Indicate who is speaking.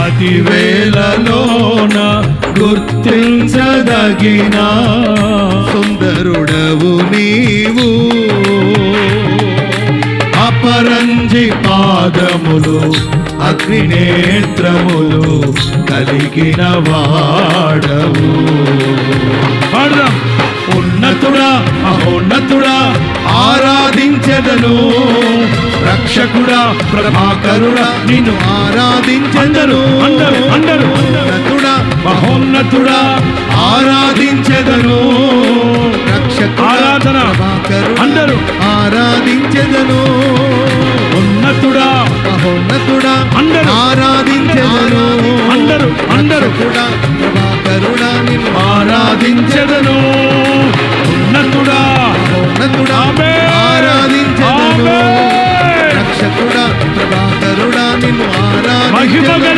Speaker 1: పదివేలలోన గుర్తించదగిన
Speaker 2: సుందరుడవు నీవు,
Speaker 1: అపరంజి పాదములు అగ్నినేత్రములు కలిగిన వాడవు. పాడదాం. ఉన్నతుడా మహోన్నతుడా ఆరాధించెదను, రక్షకుడా ప్రభాకరుడా నిన్ను
Speaker 2: ఆరాధించెదను.
Speaker 1: ఉన్నతుడా మహోన్నతుడా ఆరాధించెదను,
Speaker 2: రక్షకుడా ప్రభాకరుడా ఆరాధించెదను.
Speaker 1: ఉన్నతుడా
Speaker 2: మహోన్నతుడా ఆరాధించెదను. రక్షకుడా ప్రభాకరుడా నిన్ను
Speaker 1: ఆరాధించెదను. ఉన్నతుడా
Speaker 2: మహోన్నతుడా ఆరాధించెదను. రక్షకుడా ప్రభాకరుడా నిన్ను ఆరాధించెదను.